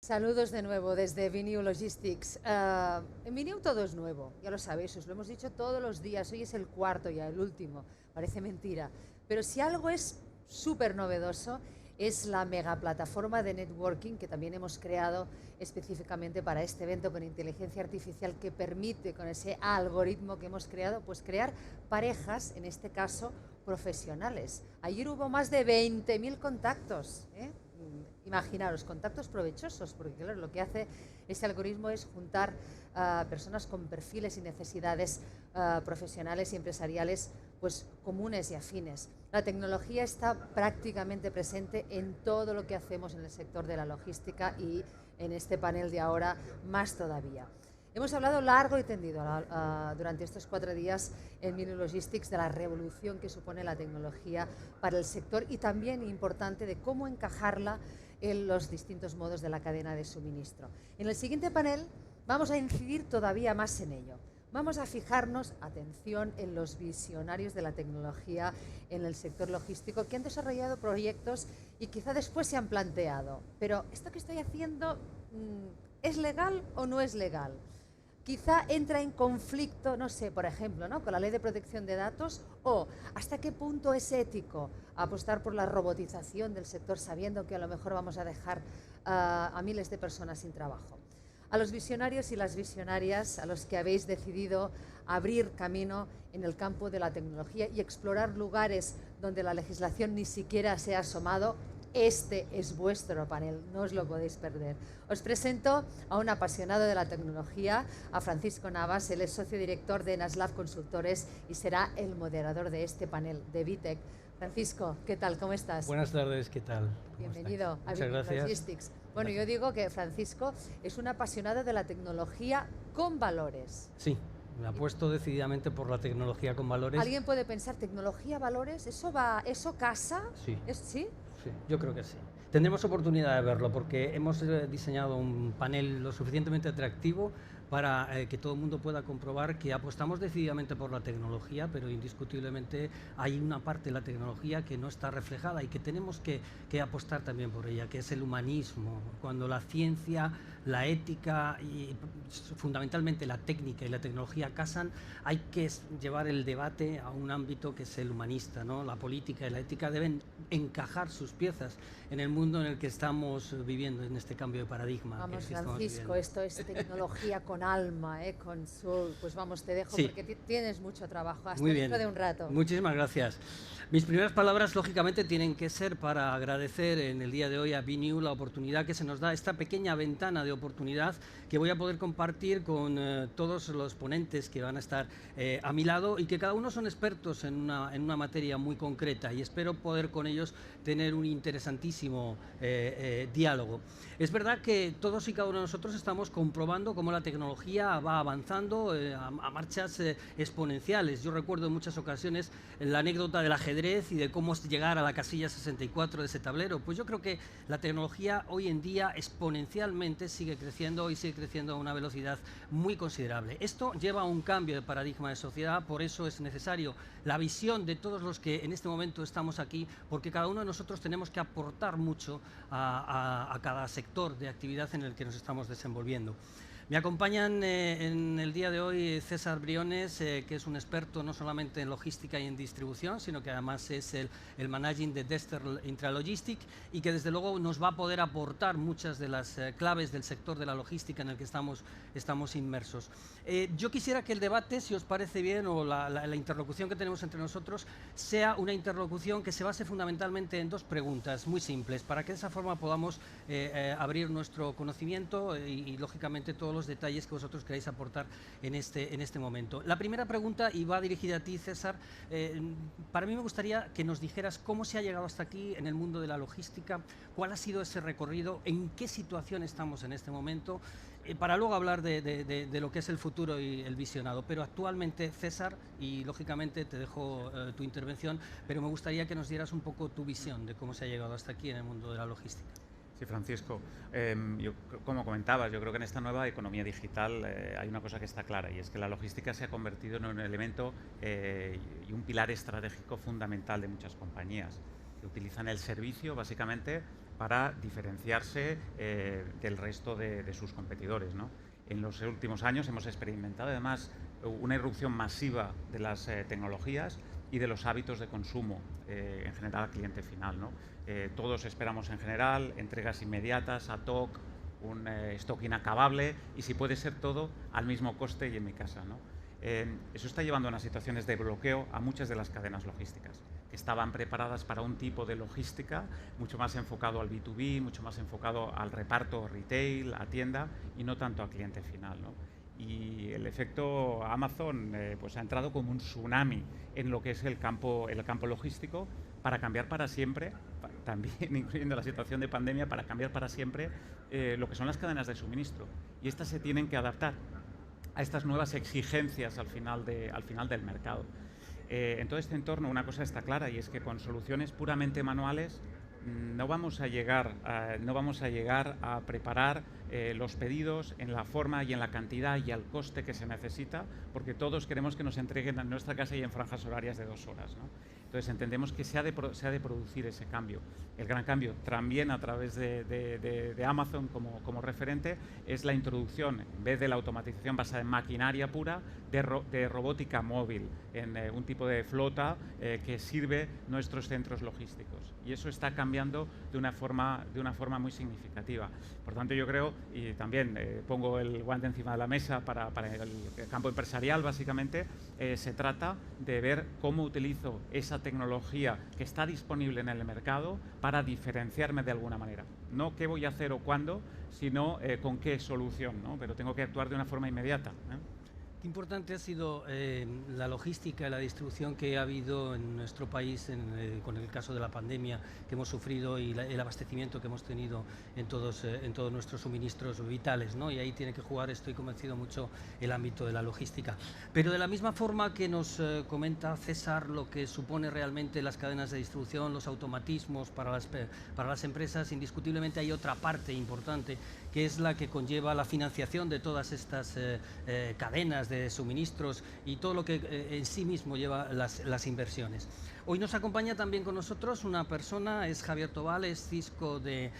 Saludos de nuevo desde Viniu Logistics. En Viniu todo es nuevo, ya lo sabéis, os lo hemos dicho todos los días. Hoy es el cuarto ya, el último, parece mentira. Pero si algo es súper novedoso, es la mega plataforma de networking que también hemos creado específicamente para este evento con inteligencia artificial, que permite, con ese algoritmo que hemos creado, pues crear parejas, en este caso profesionales. Ayer hubo más de 20.000 contactos, ¿eh? Imaginaros, contactos provechosos, porque claro, lo que hace este algoritmo es juntar personas con perfiles y necesidades profesionales y empresariales pues comunes y afines. La tecnología está prácticamente presente en todo lo que hacemos en el sector de la logística, y en este panel de ahora más todavía. Hemos hablado largo y tendido durante estos 4 días en Viniu Logistics de la revolución que supone la tecnología para el sector, y también, importante, de cómo encajarla en los distintos modos de la cadena de suministro. En el siguiente panel vamos a incidir todavía más en ello. Vamos a fijarnos, atención, en los visionarios de la tecnología en el sector logístico que han desarrollado proyectos y quizá después se han planteado, pero ¿esto que estoy haciendo es legal o no es legal? Quizá entra en conflicto, no sé, por ejemplo, ¿no?, con la ley de protección de datos, o hasta qué punto es ético apostar por la robotización del sector sabiendo que a lo mejor vamos a dejar a miles de personas sin trabajo. A los visionarios y las visionarias, a los que habéis decidido abrir camino en el campo de la tecnología y explorar lugares donde la legislación ni siquiera se ha asomado, este es vuestro panel, no os lo podéis perder. Os presento a un apasionado de la tecnología, a Francisco Navas. Él es socio director de Naslab Consultores y será el moderador de este panel de VTech. Francisco, ¿qué tal? ¿Cómo estás? Buenas tardes, ¿qué tal? Bienvenido a Viniu Logistics. Bueno, yo digo que Francisco es un apasionado de la tecnología con valores. Sí, me apuesto decididamente por la tecnología con valores. ¿Alguien puede pensar tecnología, valores? ¿Eso casa? Sí. ¿Sí? Sí, yo creo que sí. Tendremos oportunidad de verlo porque hemos diseñado un panel lo suficientemente atractivo para que todo el mundo pueda comprobar que apostamos decididamente por la tecnología, pero indiscutiblemente hay una parte de la tecnología que no está reflejada y que tenemos que apostar también por ella, que es el humanismo. Cuando la ciencia, la ética y fundamentalmente la técnica y la tecnología casan, hay que llevar el debate a un ámbito que es el humanista, ¿no? La política y la ética deben encajar sus piezas en el mundo en el que estamos viviendo, en este cambio de paradigma. Vamos, Francisco, esto es tecnología con alma, con soul. Pues vamos, te dejo, sí, porque tienes mucho trabajo. Hasta dentro de un rato. Muchísimas gracias. Mis primeras palabras, lógicamente, tienen que ser para agradecer en el día de hoy a Viniu la oportunidad que se nos da, esta pequeña ventana de oportunidad que voy a poder compartir con todos los ponentes que van a estar a mi lado y que cada uno son expertos en una materia muy concreta, y espero poder con ellos tener un interesantísimo diálogo. Es verdad que todos y cada uno de nosotros estamos comprobando cómo la tecnología va avanzando a marchas exponenciales. Yo recuerdo en muchas ocasiones la anécdota del ajedrez y de cómo llegar a la casilla 64 de ese tablero. Pues yo creo que la tecnología hoy en día exponencialmente sigue creciendo, y sigue creciendo a una velocidad muy considerable. Esto lleva a un cambio de paradigma de sociedad, por eso es necesario la visión de todos los que en este momento estamos aquí, porque cada uno de nosotros tenemos que aportar mucho a cada sector de actividad en el que nos estamos desenvolviendo. Me acompañan en el día de hoy César Briones, que es un experto no solamente en logística y en distribución, sino que además es el managing de Dexter Intralogistic, y que desde luego nos va a poder aportar muchas de las claves del sector de la logística en el que estamos inmersos. Yo quisiera que el debate, si os parece bien, o la interlocución que tenemos entre nosotros, sea una interlocución que se base fundamentalmente en 2 preguntas muy simples, para que de esa forma podamos abrir nuestro conocimiento y lógicamente todos los detalles que vosotros queráis aportar en este momento. La primera pregunta, y va dirigida a ti, César, para mí me gustaría que nos dijeras cómo se ha llegado hasta aquí en el mundo de la logística, cuál ha sido ese recorrido, en qué situación estamos en este momento, para luego hablar de lo que es el futuro y el visionado. Pero actualmente, César, y lógicamente te dejo tu intervención, pero me gustaría que nos dieras un poco tu visión de cómo se ha llegado hasta aquí en el mundo de la logística. Sí, Francisco, como comentabas, yo creo que en esta nueva economía digital hay una cosa que está clara, y es que la logística se ha convertido en un elemento y un pilar estratégico fundamental de muchas compañías que utilizan el servicio básicamente para diferenciarse del resto de sus competidores, ¿no? En los últimos años hemos experimentado además una irrupción masiva de las tecnologías y de los hábitos de consumo en general al cliente final, ¿no? Todos esperamos en general entregas inmediatas, ad hoc, un stock inacabable y si puede ser todo al mismo coste y en mi casa, ¿no? Eso está llevando a unas situaciones de bloqueo a muchas de las cadenas logísticas que estaban preparadas para un tipo de logística mucho más enfocado al B2B, mucho más enfocado al reparto retail, a tienda y no tanto al cliente final, ¿no? Y el efecto Amazon pues ha entrado como un tsunami en lo que es el campo logístico para cambiar para siempre, también incluyendo la situación de pandemia, para cambiar para siempre lo que son las cadenas de suministro. Y estas se tienen que adaptar a estas nuevas exigencias al final del mercado. En todo este entorno una cosa está clara y es que con soluciones puramente manuales no vamos a llegar a preparar los pedidos en la forma y en la cantidad y al coste que se necesita, porque todos queremos que nos entreguen en nuestra casa y en franjas horarias de 2 horas, ¿no? Entonces entendemos que se ha de producir ese cambio. El gran cambio también a través de Amazon como referente es la introducción, en vez de la automatización basada en maquinaria pura, de robótica móvil, en un tipo de flota que sirve nuestros centros logísticos. Y eso está cambiando de una forma muy significativa. Por tanto, yo creo, y también pongo el guante encima de la mesa para el campo empresarial, básicamente, se trata de ver cómo utilizo esa tecnología que está disponible en el mercado para diferenciarme de alguna manera. No qué voy a hacer o cuándo, sino con qué solución, ¿no? Pero tengo que actuar de una forma inmediata, ¿eh? Qué importante ha sido la logística y la distribución que ha habido en nuestro país con el caso de la pandemia que hemos sufrido y el abastecimiento que hemos tenido en todos nuestros suministros vitales, ¿no? Y ahí tiene que jugar, estoy convencido, mucho el ámbito de la logística. Pero de la misma forma que nos comenta César lo que supone realmente las cadenas de distribución, los automatismos para las empresas, indiscutiblemente hay otra parte importante que es la que conlleva la financiación de todas estas cadenas de suministros y todo lo que en sí mismo lleva las inversiones. Hoy nos acompaña también con nosotros una persona, es Javier Tobal, es CISCO de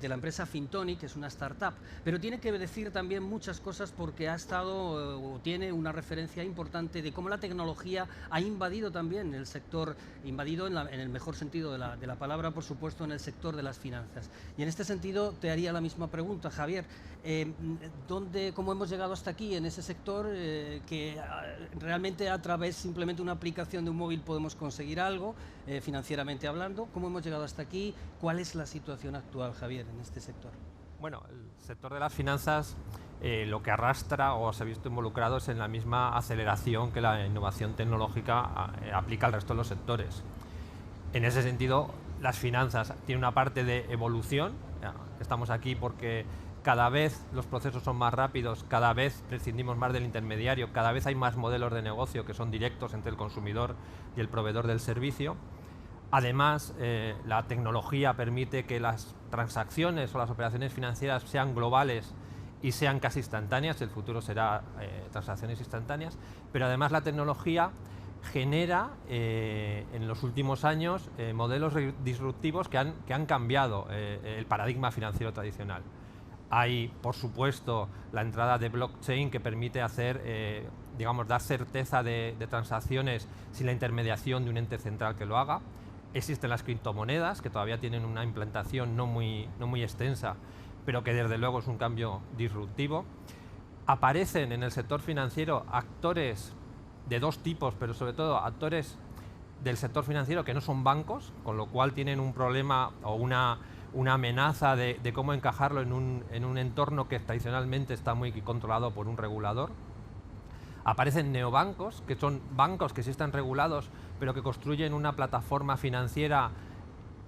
la empresa Fintonic, que es una startup, pero tiene que decir también muchas cosas porque ha estado o tiene una referencia importante de cómo la tecnología ha invadido también el sector, invadido en el mejor sentido de la palabra, por supuesto, en el sector de las finanzas. Y en este sentido te haría la misma pregunta, Javier, ¿cómo hemos llegado hasta aquí en ese sector que realmente a través simplemente de una aplicación de un móvil podemos conseguir algo, financieramente hablando? ¿Cómo hemos llegado hasta aquí? ¿Cuál es la situación actual, Javier, en este sector? Bueno, el sector de las finanzas lo que arrastra o se ha visto involucrado es en la misma aceleración que la innovación tecnológica aplica al resto de los sectores. En ese sentido, las finanzas tienen una parte de evolución. Estamos aquí porque cada vez los procesos son más rápidos, cada vez prescindimos más del intermediario, cada vez hay más modelos de negocio que son directos entre el consumidor y el proveedor del servicio. Además, la tecnología permite que las transacciones o las operaciones financieras sean globales y sean casi instantáneas. El futuro será transacciones instantáneas, pero además la tecnología genera en los últimos años modelos disruptivos que han cambiado el paradigma financiero tradicional. Hay, por supuesto, la entrada de blockchain que permite hacer, dar certeza de transacciones sin la intermediación de un ente central que lo haga. Existen las criptomonedas, que todavía tienen una implantación no muy extensa, pero que desde luego es un cambio disruptivo. Aparecen en el sector financiero actores de dos tipos, pero sobre todo actores del sector financiero que no son bancos, con lo cual tienen un problema o una amenaza de cómo encajarlo en un entorno que tradicionalmente está muy controlado por un regulador. Aparecen neobancos, que son bancos que sí están regulados, pero que construyen una plataforma financiera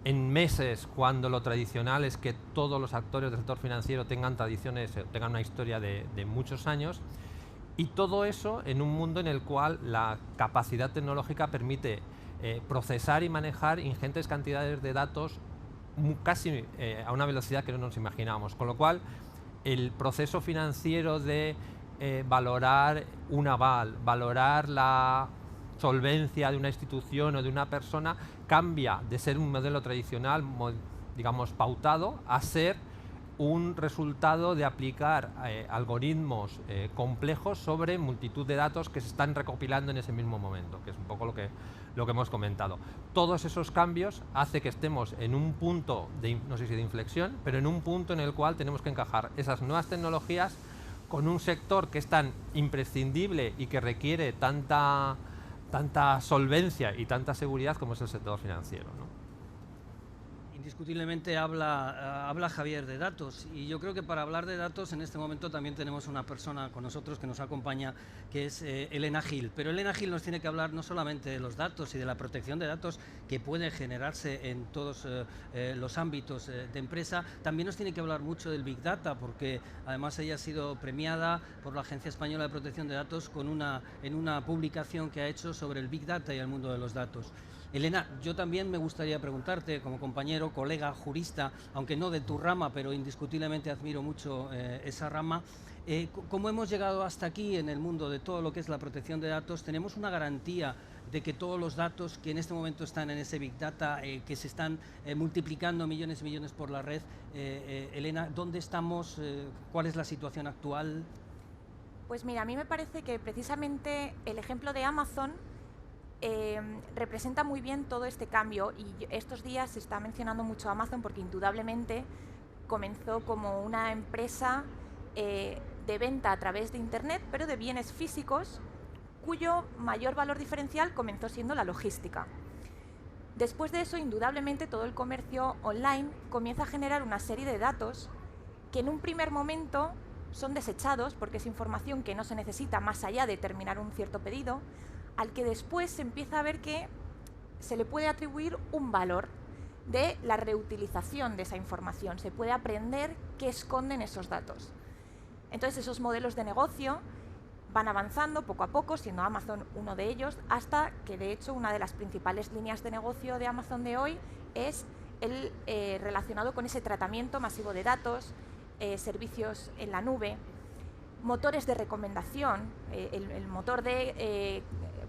en meses, cuando lo tradicional es que todos los actores del sector financiero tengan tradiciones, tengan una historia de muchos años. Y todo eso en un mundo en el cual la capacidad tecnológica permite procesar y manejar ingentes cantidades de datos casi a una velocidad que no nos imaginábamos. Con lo cual, el proceso financiero de valorar un aval, valorar la solvencia de una institución o de una persona, cambia de ser un modelo tradicional, digamos, pautado a ser un resultado de aplicar algoritmos complejos sobre multitud de datos que se están recopilando en ese mismo momento, que es un poco lo que hemos comentado. Todos esos cambios hace que estemos en un punto, no sé si de inflexión, pero en un punto en el cual tenemos que encajar esas nuevas tecnologías con un sector que es tan imprescindible y que requiere tanta solvencia y tanta seguridad como es el sector financiero, ¿no? Indiscutiblemente habla Javier de datos, y yo creo que para hablar de datos en este momento también tenemos una persona con nosotros que nos acompaña, que es Elena Gil. Pero Elena Gil nos tiene que hablar no solamente de los datos y de la protección de datos que puede generarse en todos los ámbitos de empresa, también nos tiene que hablar mucho del Big Data, porque además ella ha sido premiada por la Agencia Española de Protección de Datos en una publicación que ha hecho sobre el Big Data y el mundo de los datos. Elena, yo también me gustaría preguntarte, como compañero, colega, jurista, aunque no de tu rama, pero indiscutiblemente admiro mucho esa rama, ¿cómo hemos llegado hasta aquí en el mundo de todo lo que es la protección de datos? ¿Tenemos una garantía de que todos los datos que en este momento están en ese Big Data, que se están multiplicando millones y millones por la red? Elena, ¿dónde estamos? ¿Cuál es la situación actual? Pues mira, a mí me parece que precisamente el ejemplo de Amazon representa muy bien todo este cambio, y estos días se está mencionando mucho Amazon porque indudablemente comenzó como una empresa de venta a través de Internet, pero de bienes físicos, cuyo mayor valor diferencial comenzó siendo la logística. Después de eso, indudablemente, todo el comercio online comienza a generar una serie de datos que en un primer momento son desechados porque es información que no se necesita más allá de terminar un cierto pedido, al que después se empieza a ver que se le puede atribuir un valor de la reutilización de esa información. Se puede aprender qué esconden esos datos. Entonces esos modelos de negocio van avanzando poco a poco, siendo Amazon uno de ellos, hasta que de hecho una de las principales líneas de negocio de Amazon de hoy es el relacionado con ese tratamiento masivo de datos, servicios en la nube, motores de recomendación, el motor de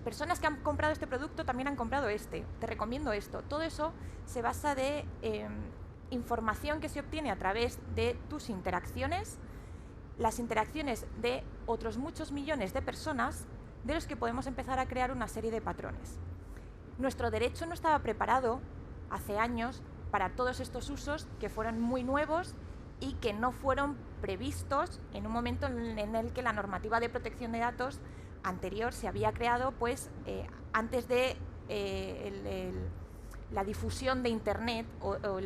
personas que han comprado este producto también han comprado este, te recomiendo esto. Todo eso se basa de información que se obtiene a través de tus interacciones, las interacciones de otros muchos millones de personas, de los que podemos empezar a crear una serie de patrones. Nuestro derecho no estaba preparado hace años para todos estos usos que fueron muy nuevos y que no fueron previstos en un momento en el que la normativa de protección de datos anterior se había creado pues antes de la difusión de Internet o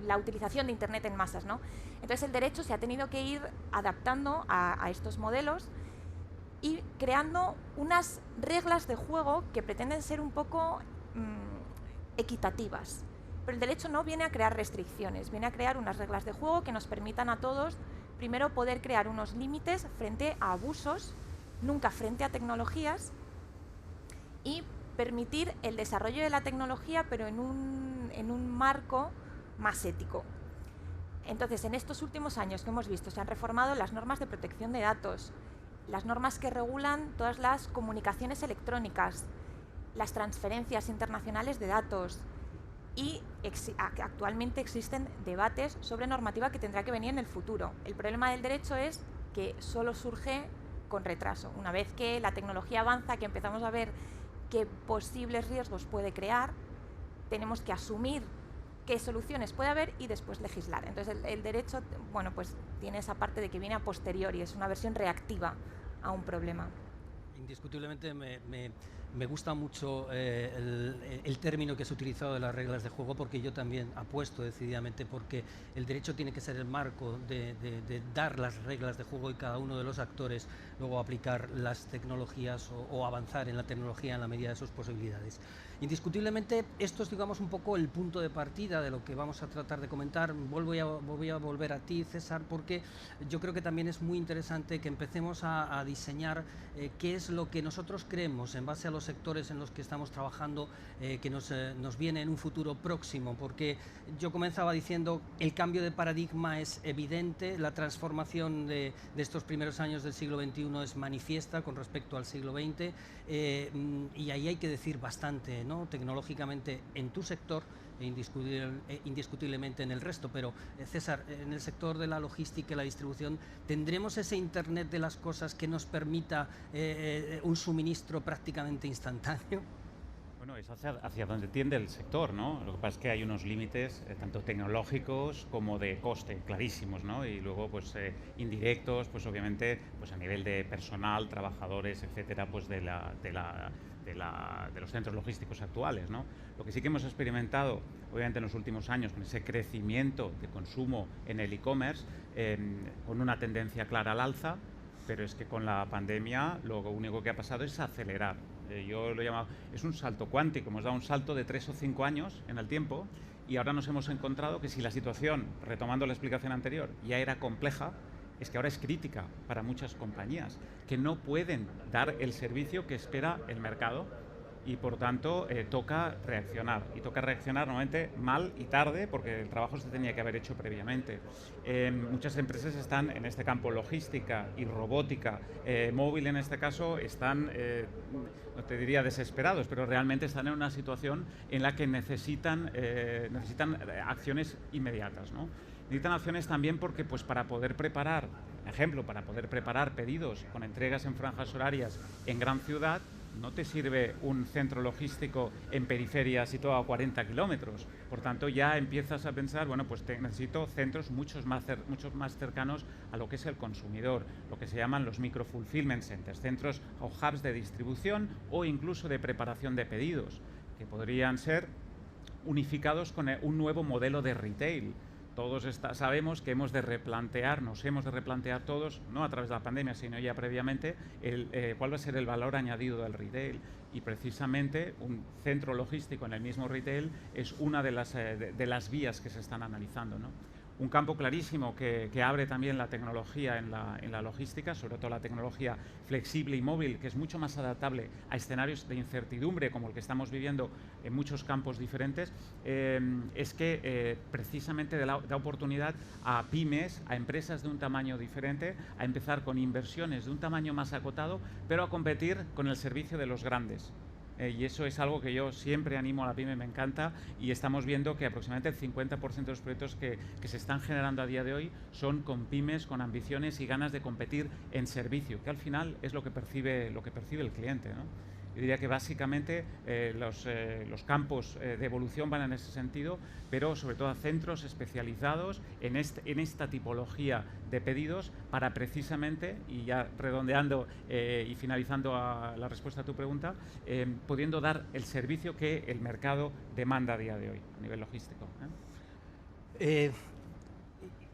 la utilización de Internet en masas, ¿no? Entonces el derecho se ha tenido que ir adaptando a estos modelos y creando unas reglas de juego que pretenden ser un poco equitativas. Pero el derecho no viene a crear restricciones, viene a crear unas reglas de juego que nos permitan a todos, primero, poder crear unos límites frente a abusos, nunca frente a tecnologías, y permitir el desarrollo de la tecnología, pero en un marco más ético. Entonces, en estos últimos años que hemos visto, se han reformado las normas de protección de datos, las normas que regulan todas las comunicaciones electrónicas, las transferencias internacionales de datos, y actualmente existen debates sobre normativa que tendrá que venir en el futuro. El problema del derecho es que solo surge con retraso. Una vez que la tecnología avanza, que empezamos a ver qué posibles riesgos puede crear, tenemos que asumir qué soluciones puede haber y después legislar. Entonces el derecho, bueno, pues tiene esa parte de que viene a posteriori, es una versión reactiva a un problema. Indiscutiblemente me gusta mucho el término que has utilizado de las reglas de juego, porque yo también apuesto decididamente porque el derecho tiene que ser el marco de dar las reglas de juego y cada uno de los actores luego aplicar las tecnologías o avanzar en la tecnología en la medida de sus posibilidades. Indiscutiblemente esto es, digamos, un poco el punto de partida de lo que vamos a tratar de comentar. Voy a volver a ti, César, porque yo creo que también es muy interesante que empecemos a diseñar qué es lo que nosotros creemos en base a los sectores en los que estamos trabajando que nos viene en un futuro próximo, porque yo comenzaba diciendo el cambio de paradigma es evidente, la transformación de estos primeros años del siglo XXI es manifiesta con respecto al siglo XX, y ahí hay que decir bastante, ¿no? Tecnológicamente en tu sector indiscutiblemente en el resto, pero César, en el sector de la logística y la distribución, ¿tendremos ese Internet de las cosas que nos permita un suministro prácticamente instantáneo? Bueno, es hacia donde tiende el sector, ¿no? Lo que pasa es que hay unos límites tanto tecnológicos como de coste, clarísimos, ¿no? Y luego, pues, indirectos, pues obviamente, pues a nivel de personal, trabajadores, etcétera, pues de los centros logísticos actuales, ¿no? Lo que sí que hemos experimentado, obviamente en los últimos años, con ese crecimiento de consumo en el e-commerce, con una tendencia clara al alza, pero es que con la pandemia lo único que ha pasado es acelerar. Yo lo he llamado, es un salto cuántico, hemos dado un salto de 3 o 5 años en el tiempo y ahora nos hemos encontrado que si la situación, retomando la explicación anterior, ya era compleja, es que ahora es crítica para muchas compañías que no pueden dar el servicio que espera el mercado y por tanto toca reaccionar. Y toca reaccionar normalmente mal y tarde porque el trabajo se tenía que haber hecho previamente. Muchas empresas están en este campo, logística y robótica, móvil en este caso, están, no te diría desesperados, pero realmente están en una situación en la que necesitan acciones inmediatas, ¿no? Necesitan acciones también porque pues, para poder preparar, ejemplo, para poder preparar pedidos con entregas en franjas horarias en gran ciudad, no te sirve un centro logístico en periferia situado a 40 kilómetros. Por tanto, ya empiezas a pensar, bueno, pues necesito centros mucho más cercanos a lo que es el consumidor, lo que se llaman los micro-fulfillment centers, centros o hubs de distribución o incluso de preparación de pedidos, que podrían ser unificados con un nuevo modelo de retail. Todos sabemos que nos hemos de replantear todos, no a través de la pandemia, sino ya previamente, cuál va a ser el valor añadido del retail. Y precisamente un centro logístico en el mismo retail es una de las vías que se están analizando, ¿no? Un campo clarísimo que abre también la tecnología en la logística, sobre todo la tecnología flexible y móvil, que es mucho más adaptable a escenarios de incertidumbre como el que estamos viviendo en muchos campos diferentes, es que precisamente da oportunidad a pymes, a empresas de un tamaño diferente, a empezar con inversiones de un tamaño más acotado, pero a competir con el servicio de los grandes. Y eso es algo que yo siempre animo a la pyme, me encanta, y estamos viendo que aproximadamente el 50% de los proyectos que se están generando a día de hoy son con pymes, con ambiciones y ganas de competir en servicio, que al final es lo que percibe el cliente, ¿no? Yo diría que básicamente los campos de evolución van en ese sentido, pero sobre todo a centros especializados en esta tipología de pedidos para precisamente, y ya redondeando y finalizando la respuesta a tu pregunta, pudiendo dar el servicio que el mercado demanda a día de hoy a nivel logístico.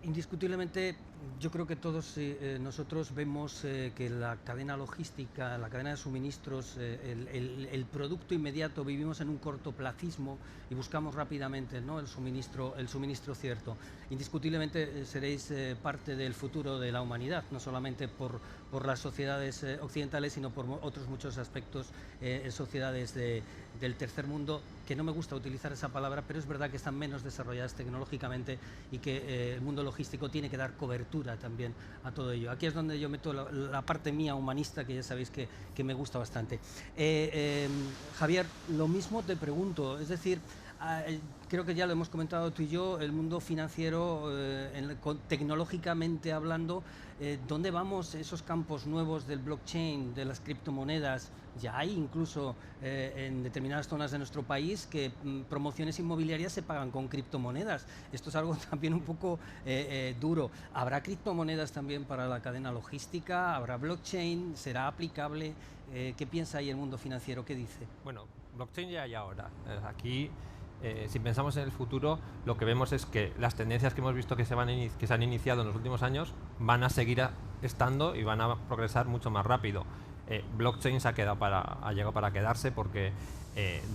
Indiscutiblemente, yo creo que todos nosotros vemos que la cadena logística, la cadena de suministros, el producto inmediato, vivimos en un cortoplacismo y buscamos rápidamente, ¿no?, el suministro cierto. Indiscutiblemente seréis parte del futuro de la humanidad, no solamente por las sociedades occidentales, sino por otros muchos aspectos en sociedades del tercer mundo, que no me gusta utilizar esa palabra, pero es verdad que están menos desarrolladas tecnológicamente y que el mundo logístico tiene que dar cobertura también a todo ello. Aquí es donde yo meto la parte mía humanista, que ya sabéis que me gusta bastante. Javier, lo mismo te pregunto, es decir, creo que ya lo hemos comentado tú y yo, el mundo financiero, tecnológicamente hablando, ¿dónde vamos? Esos campos nuevos del blockchain, de las criptomonedas, ya hay incluso en determinadas zonas de nuestro país que promociones inmobiliarias se pagan con criptomonedas. Esto es algo también un poco duro. ¿Habrá criptomonedas también para la cadena logística? ¿Habrá blockchain? ¿Será aplicable? ¿Qué piensa ahí el mundo financiero? ¿Qué dice? Bueno, blockchain ya hay ahora. Aquí, si pensamos en el futuro, lo que vemos es que las tendencias que hemos visto que se han iniciado en los últimos años van a seguir estando y van a progresar mucho más rápido. Blockchain ha llegado para quedarse porque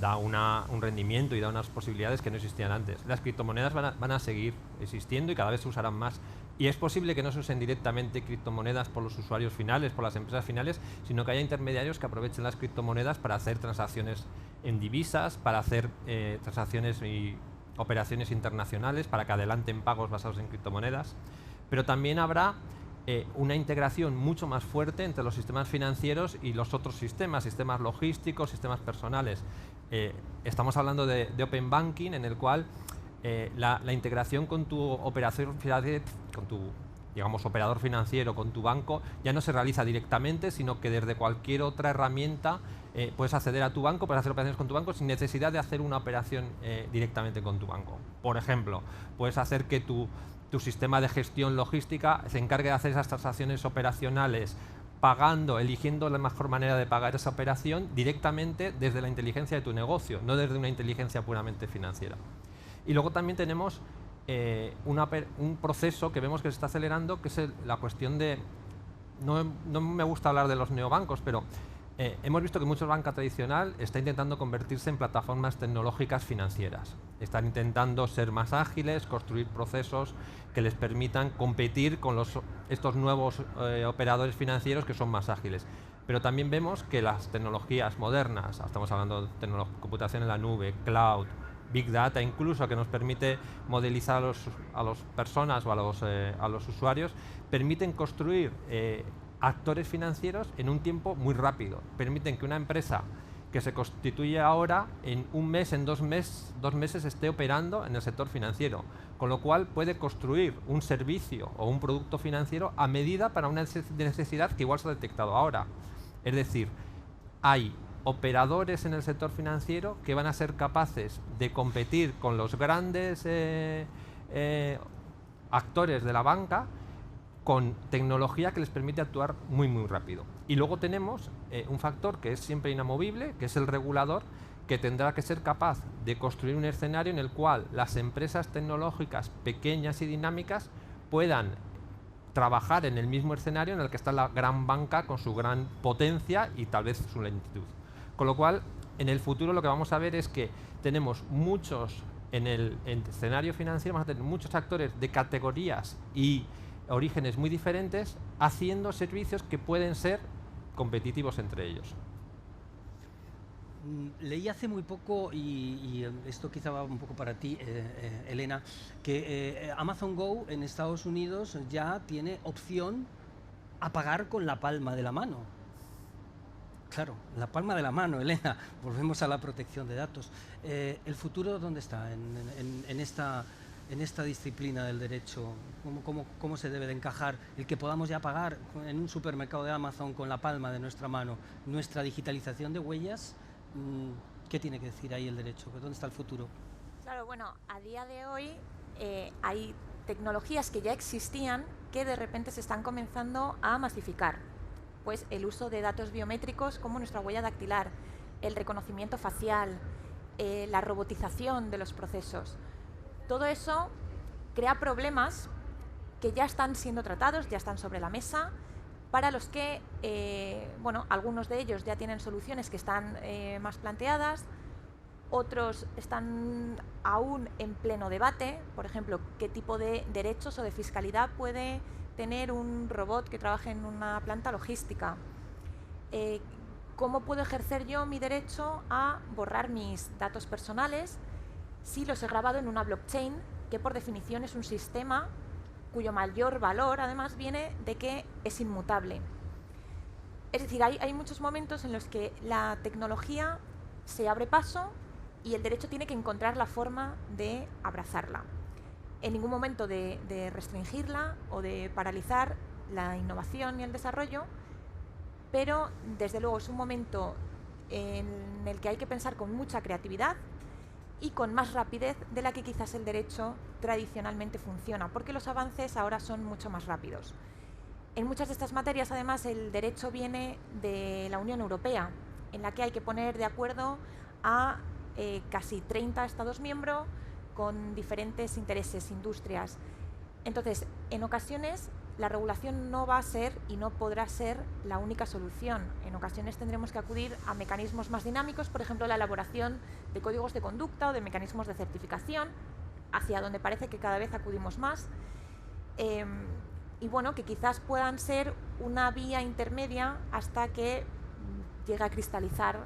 da un rendimiento y da unas posibilidades que no existían antes. Las criptomonedas van a seguir existiendo y cada vez se usarán más. Y es posible que no se usen directamente criptomonedas por los usuarios finales, por las empresas finales, sino que haya intermediarios que aprovechen las criptomonedas para hacer transacciones en divisas, para hacer transacciones y operaciones internacionales, para que adelanten pagos basados en criptomonedas. Pero también habrá una integración mucho más fuerte entre los sistemas financieros y los otros sistemas logísticos, sistemas personales. Estamos hablando de Open Banking, en el cual la integración con tu operación financiera, con tu, digamos, operador financiero, con tu banco, ya no se realiza directamente, sino que desde cualquier otra herramienta puedes acceder a tu banco, puedes hacer operaciones con tu banco sin necesidad de hacer una operación directamente con tu banco. Por ejemplo, puedes hacer que tu sistema de gestión logística se encargue de hacer esas transacciones operacionales pagando, eligiendo la mejor manera de pagar esa operación directamente desde la inteligencia de tu negocio, no desde una inteligencia puramente financiera. Y luego también tenemos un proceso que vemos que se está acelerando, que es la cuestión de... No me gusta hablar de los neobancos, pero hemos visto que mucha banca tradicional está intentando convertirse en plataformas tecnológicas financieras. Están intentando ser más ágiles, construir procesos que les permitan competir con estos nuevos operadores financieros que son más ágiles. Pero también vemos que las tecnologías modernas, estamos hablando de computación en la nube, cloud, Big Data, incluso, que nos permite modelizar a las personas o a los usuarios, permiten construir actores financieros en un tiempo muy rápido. Permiten que una empresa que se constituye ahora, en un mes, en dos meses esté operando en el sector financiero, con lo cual puede construir un servicio o un producto financiero a medida para una necesidad que igual se ha detectado ahora. Es decir, hay operadores en el sector financiero que van a ser capaces de competir con los grandes actores de la banca con tecnología que les permite actuar muy rápido. Y luego tenemos un factor que es siempre inamovible, que es el regulador, que tendrá que ser capaz de construir un escenario en el cual las empresas tecnológicas pequeñas y dinámicas puedan trabajar en el mismo escenario en el que está la gran banca con su gran potencia y tal vez su lentitud. Con lo cual, en el futuro lo que vamos a ver es que tenemos muchos, en el escenario financiero vamos a tener muchos actores de categorías y orígenes muy diferentes haciendo servicios que pueden ser competitivos entre ellos. Leí hace muy poco, y esto quizá va un poco para ti, Elena, que Amazon Go en Estados Unidos ya tiene opción a pagar con la palma de la mano. Claro, la palma de la mano, Elena. Volvemos a la protección de datos. ¿El futuro dónde está en esta disciplina del derecho? ¿Cómo se debe de encajar el que podamos ya pagar en un supermercado de Amazon con la palma de nuestra mano? Nuestra digitalización de huellas, ¿qué tiene que decir ahí el derecho? ¿Dónde está el futuro? Claro, bueno, a día de hoy hay tecnologías que ya existían que de repente se están comenzando a masificar. Pues el uso de datos biométricos como nuestra huella dactilar, el reconocimiento facial, la robotización de los procesos. Todo eso crea problemas que ya están siendo tratados, ya están sobre la mesa, para los que, bueno, algunos de ellos ya tienen soluciones que están más planteadas, otros están aún en pleno debate. Por ejemplo, qué tipo de derechos o de fiscalidad puede tener un robot que trabaje en una planta logística. ¿Cómo puedo ejercer yo mi derecho a borrar mis datos personales si los he grabado en una blockchain, que por definición es un sistema cuyo mayor valor además viene de que es inmutable? Es decir, hay muchos momentos en los que la tecnología se abre paso y el derecho tiene que encontrar la forma de abrazarla. En ningún momento de restringirla o de paralizar la innovación y el desarrollo, pero desde luego es un momento en el que hay que pensar con mucha creatividad y con más rapidez de la que quizás el derecho tradicionalmente funciona, porque los avances ahora son mucho más rápidos. En muchas de estas materias, además, el derecho viene de la Unión Europea, en la que hay que poner de acuerdo a casi 30 Estados miembros con diferentes intereses, industrias. Entonces, en ocasiones, la regulación no va a ser y no podrá ser la única solución. En ocasiones tendremos que acudir a mecanismos más dinámicos, por ejemplo, la elaboración de códigos de conducta o de mecanismos de certificación, hacia donde parece que cada vez acudimos más. Y bueno, que quizás puedan ser una vía intermedia hasta que llegue a cristalizar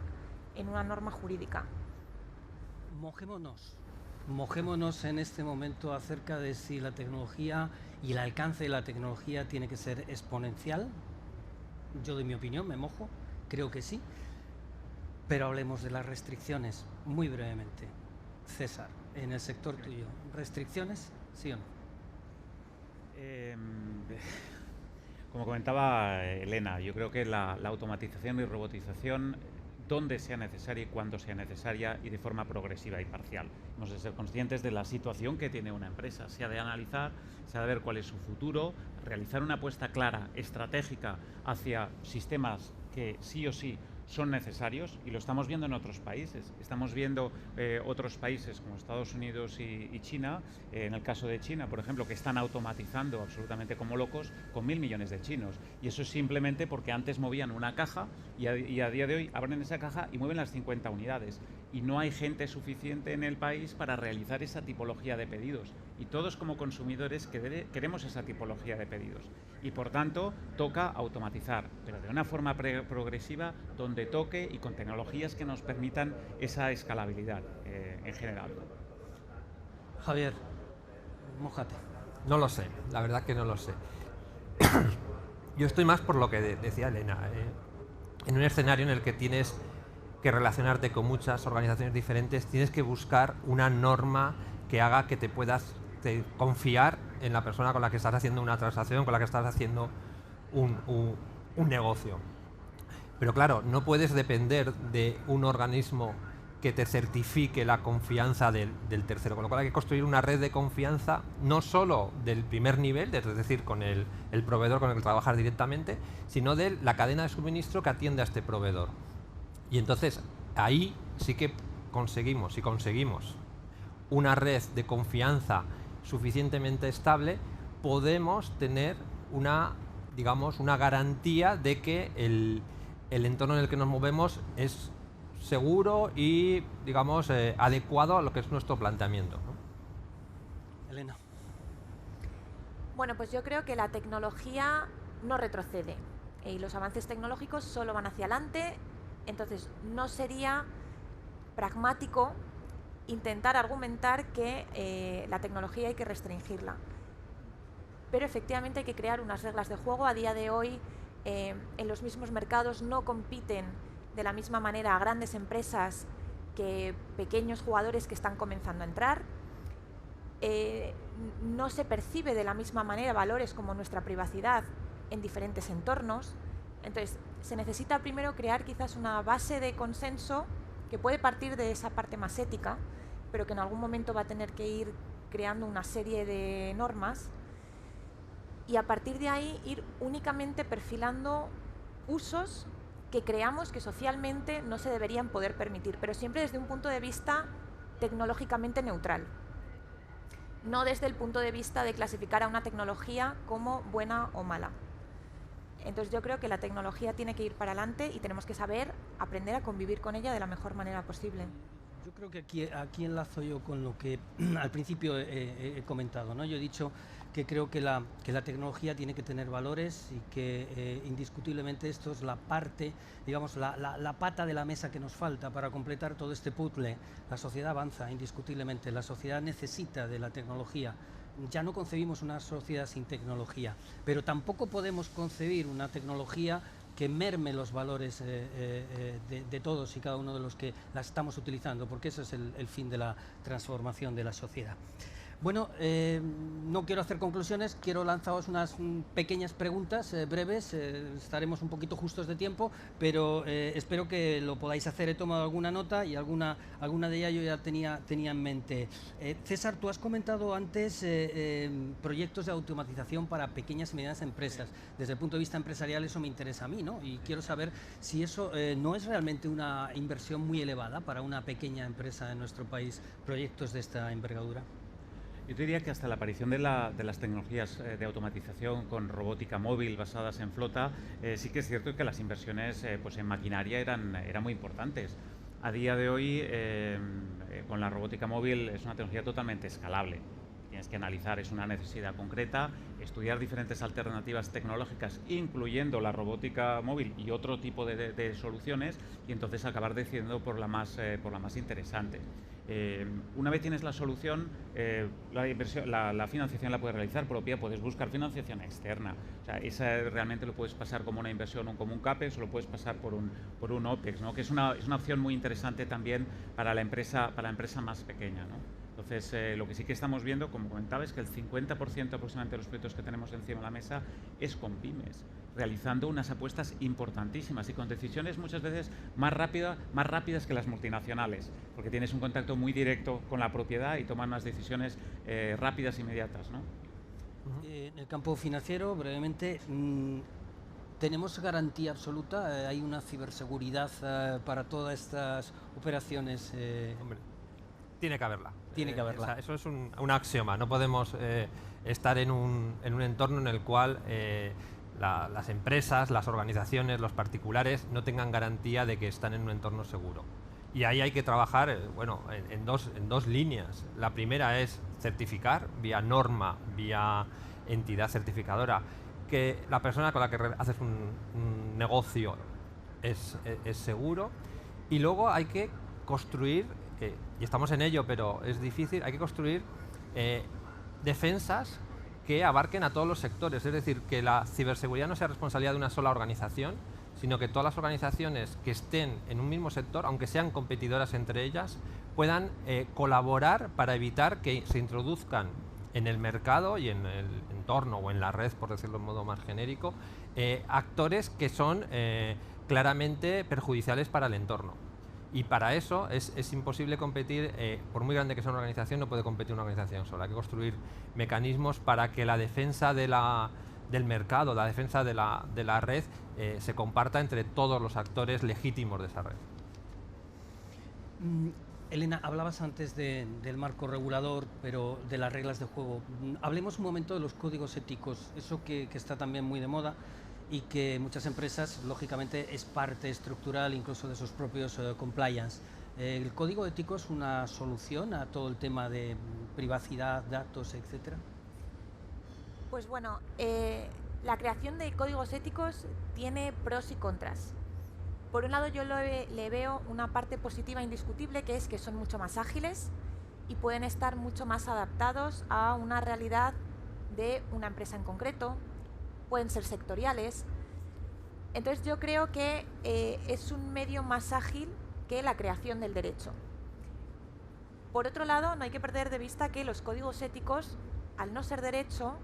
en una norma jurídica. Mojémonos en este momento acerca de si la tecnología y el alcance de la tecnología tiene que ser exponencial. Yo, de mi opinión, me mojo, creo que sí. Pero hablemos de las restricciones, muy brevemente. César, en el sector tuyo, ¿restricciones, sí o no? Como comentaba Elena, yo creo que la automatización y robotización, donde sea necesaria y cuando sea necesaria y de forma progresiva y parcial. Hemos de ser conscientes de la situación que tiene una empresa, se ha de analizar, se ha de ver cuál es su futuro, realizar una apuesta clara, estratégica hacia sistemas que sí o sí son necesarios, y lo estamos viendo en otros países. Estamos viendo otros países como Estados Unidos y China, en el caso de China, por ejemplo, que están automatizando absolutamente como locos con 1.000 millones de chinos. Y eso es simplemente porque antes movían una caja y a día de hoy abren esa caja y mueven las 50 unidades. Y no hay gente suficiente en el país para realizar esa tipología de pedidos. Y todos como consumidores queremos esa tipología de pedidos. Y por tanto, toca automatizar, pero de una forma progresiva, donde toque y con tecnologías que nos permitan esa escalabilidad en general. Javier, mójate. No lo sé, la verdad que no lo sé. Yo estoy más por lo que decía Elena. En un escenario en el que tienes que relacionarte con muchas organizaciones diferentes, tienes que buscar una norma que haga que te puedas confiar en la persona con la que estás haciendo una transacción, con la que estás haciendo un negocio. Pero claro, no puedes depender de un organismo que te certifique la confianza del tercero, con lo cual hay que construir una red de confianza no solo del primer nivel, es decir, con el proveedor con el que trabajar directamente, sino de la cadena de suministro que atiende a este proveedor. Y entonces ahí sí que conseguimos una red de confianza suficientemente estable, podemos tener una garantía de que el entorno en el que nos movemos es seguro y, adecuado a lo que es nuestro planteamiento, ¿no? Elena. Bueno, pues yo creo que la tecnología no retrocede y los avances tecnológicos solo van hacia adelante, entonces no sería pragmático intentar argumentar que la tecnología hay que restringirla. Pero efectivamente hay que crear unas reglas de juego. A día de hoy en los mismos mercados no compiten de la misma manera a grandes empresas que pequeños jugadores que están comenzando a entrar. No se percibe de la misma manera valores como nuestra privacidad en diferentes entornos. Entonces se necesita primero crear quizás una base de consenso que puede partir de esa parte más ética, pero que en algún momento va a tener que ir creando una serie de normas, y a partir de ahí ir únicamente perfilando usos que creamos que socialmente no se deberían poder permitir, pero siempre desde un punto de vista tecnológicamente neutral, no desde el punto de vista de clasificar a una tecnología como buena o mala. Entonces yo creo que la tecnología tiene que ir para adelante y tenemos que saber aprender a convivir con ella de la mejor manera posible. Yo creo que aquí enlazo yo con lo que al principio he comentado, ¿no? Yo he dicho que creo que la tecnología tiene que tener valores y que indiscutiblemente esto es la parte, digamos, la pata de la mesa que nos falta para completar todo este puzzle. La sociedad avanza indiscutiblemente, la sociedad necesita de la tecnología. Ya no concebimos una sociedad sin tecnología, pero tampoco podemos concebir una tecnología que merme los valores de todos y cada uno de los que la estamos utilizando, porque ese es el fin de la transformación de la sociedad. Bueno, no quiero hacer conclusiones, quiero lanzaros unas pequeñas preguntas breves, estaremos un poquito justos de tiempo, pero espero que lo podáis hacer. He tomado alguna nota y alguna de ellas yo ya tenía en mente. César, tú has comentado antes proyectos de automatización para pequeñas y medianas empresas. Desde el punto de vista empresarial eso me interesa a mí, ¿no? Y quiero saber si eso no es realmente una inversión muy elevada para una pequeña empresa en nuestro país, proyectos de esta envergadura. Yo te diría que hasta la aparición de las tecnologías de automatización con robótica móvil basadas en flota, sí que es cierto que las inversiones pues en maquinaria eran muy importantes. A día de hoy, con la robótica móvil es una tecnología totalmente escalable. tienes que analizar es una necesidad concreta, estudiar diferentes alternativas tecnológicas, incluyendo la robótica móvil y otro tipo de soluciones, y entonces acabar decidiendo por la más interesante. Una vez tienes la solución, la financiación la puedes realizar propia, puedes buscar financiación externa. O sea, esa realmente lo puedes pasar como una inversión o como un CAPEX, o lo puedes pasar por un OPEX, ¿no? Que es una opción muy interesante también para la empresa más pequeña, ¿no? Entonces, lo que sí que estamos viendo, como comentaba, es que el 50% aproximadamente de los proyectos que tenemos encima de la mesa es con pymes, realizando unas apuestas importantísimas y con decisiones muchas veces más rápidas que las multinacionales, porque tienes un contacto muy directo con la propiedad y toman unas decisiones rápidas e inmediatas, ¿no? En el campo financiero, brevemente, ¿tenemos garantía absoluta? ¿Hay una ciberseguridad para todas estas operaciones? Hombre, tiene que haberla. Tiene que haberla. Eso es un axioma. No podemos estar en un entorno en el cual las empresas, las organizaciones, los particulares no tengan garantía de que están en un entorno seguro. Y ahí hay que trabajar en dos líneas. La primera es certificar vía norma, vía entidad certificadora, que la persona con la que haces un negocio es seguro. Y luego hay que construir, y estamos en ello, pero es difícil, hay que construir defensas que abarquen a todos los sectores. Es decir, que la ciberseguridad no sea responsabilidad de una sola organización, sino que todas las organizaciones que estén en un mismo sector, aunque sean competidoras entre ellas, puedan colaborar para evitar que se introduzcan en el mercado y en el entorno o en la red, por decirlo de modo más genérico, actores que son claramente perjudiciales para el entorno. Y para eso es imposible competir, por muy grande que sea una organización, no puede competir una organización sola. Hay que construir mecanismos para que la defensa del mercado, la defensa de la red, se comparta entre todos los actores legítimos de esa red. Elena, hablabas antes del marco regulador, pero de las reglas de juego. Hablemos un momento de los códigos éticos, eso que está también muy de moda y que muchas empresas, lógicamente, es parte estructural incluso de sus propios compliance. ¿El código ético es una solución a todo el tema de privacidad, datos, etcétera? Pues bueno, la creación de códigos éticos tiene pros y contras. Por un lado, yo le veo una parte positiva indiscutible, que es que son mucho más ágiles y pueden estar mucho más adaptados a una realidad de una empresa en concreto, pueden ser sectoriales. Entonces yo creo que es un medio más ágil que la creación del derecho. Por otro lado, no hay que perder de vista que los códigos éticos, al no ser derecho,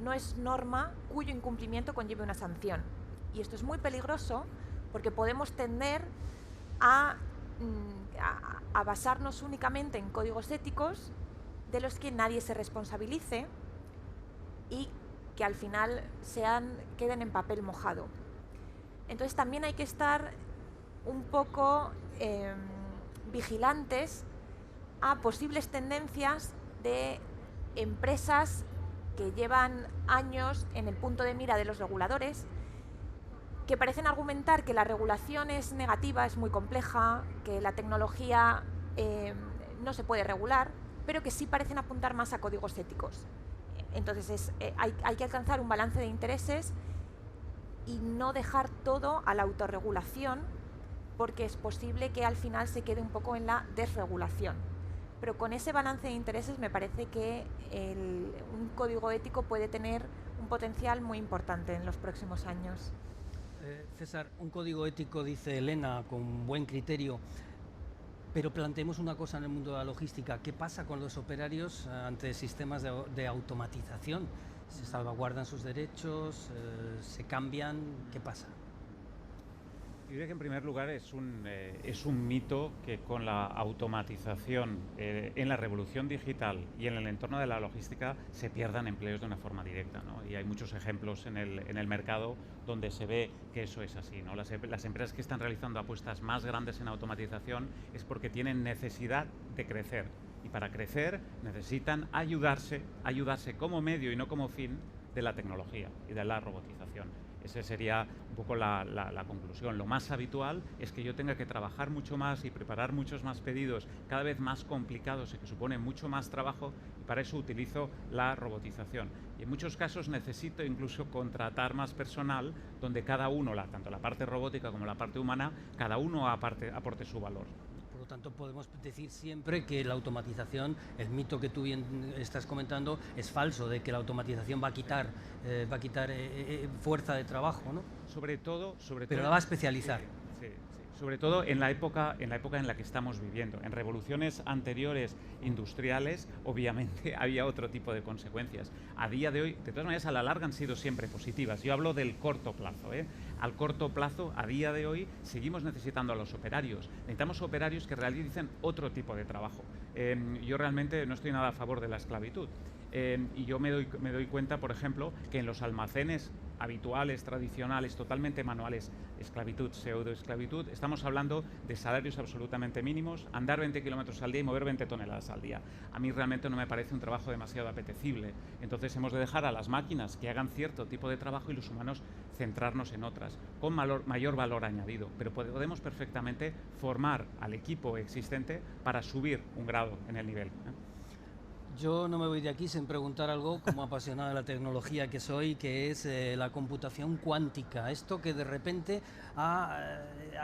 no es norma cuyo incumplimiento conlleve una sanción. Y esto es muy peligroso porque podemos tender a basarnos únicamente en códigos éticos de los que nadie se responsabilice y que al final queden en papel mojado. Entonces también hay que estar un poco vigilantes a posibles tendencias de empresas que llevan años en el punto de mira de los reguladores, que parecen argumentar que la regulación es negativa, es muy compleja, que la tecnología no se puede regular, pero que sí parecen apuntar más a códigos éticos. Entonces hay que alcanzar un balance de intereses y no dejar todo a la autorregulación, porque es posible que al final se quede un poco en la desregulación. Pero con ese balance de intereses me parece que un código ético puede tener un potencial muy importante en los próximos años. César, un código ético, dice Elena, con buen criterio, pero planteemos una cosa en el mundo de la logística. ¿Qué pasa con los operarios ante sistemas de automatización? ¿Se salvaguardan sus derechos? ¿Se cambian? ¿Qué pasa? Yo diría que en primer lugar es un mito que con la automatización en la revolución digital y en el entorno de la logística se pierdan empleos de una forma directa, ¿no? Y hay muchos ejemplos en el mercado donde se ve que eso es así, ¿no? Las empresas que están realizando apuestas más grandes en automatización es porque tienen necesidad de crecer. Y para crecer necesitan ayudarse como medio y no como fin de la tecnología y de la robotización. Esa sería un poco la conclusión. Lo más habitual es que yo tenga que trabajar mucho más y preparar muchos más pedidos cada vez más complicados y que suponen mucho más trabajo, y para eso utilizo la robotización. Y en muchos casos necesito incluso contratar más personal donde cada uno, tanto la parte robótica como la parte humana, cada uno aporte su valor. Por lo tanto, podemos decir siempre que la automatización, el mito que tú bien estás comentando, es falso, de que la automatización va a quitar fuerza de trabajo, ¿no? Sobre todo, pero la va a especializar. Sí. Sobre todo en la época en la que estamos viviendo. En revoluciones anteriores industriales, obviamente, había otro tipo de consecuencias. A día de hoy, de todas maneras, a la larga han sido siempre positivas. Yo hablo del corto plazo, Al corto plazo, a día de hoy, seguimos necesitando a los operarios. Necesitamos operarios que realicen otro tipo de trabajo. Yo realmente no estoy nada a favor de la esclavitud. Y yo me doy cuenta, por ejemplo, que en los almacenes habituales, tradicionales, totalmente manuales, esclavitud, pseudoesclavitud, estamos hablando de salarios absolutamente mínimos, andar 20 kilómetros al día y mover 20 toneladas al día. A mí realmente no me parece un trabajo demasiado apetecible. Entonces hemos de dejar a las máquinas que hagan cierto tipo de trabajo y los humanos centrarnos en otras, con mayor valor añadido. Pero podemos perfectamente formar al equipo existente para subir un grado en el nivel. Yo no me voy de aquí sin preguntar algo, como apasionado de la tecnología que soy, que es la computación cuántica. Esto que de repente ha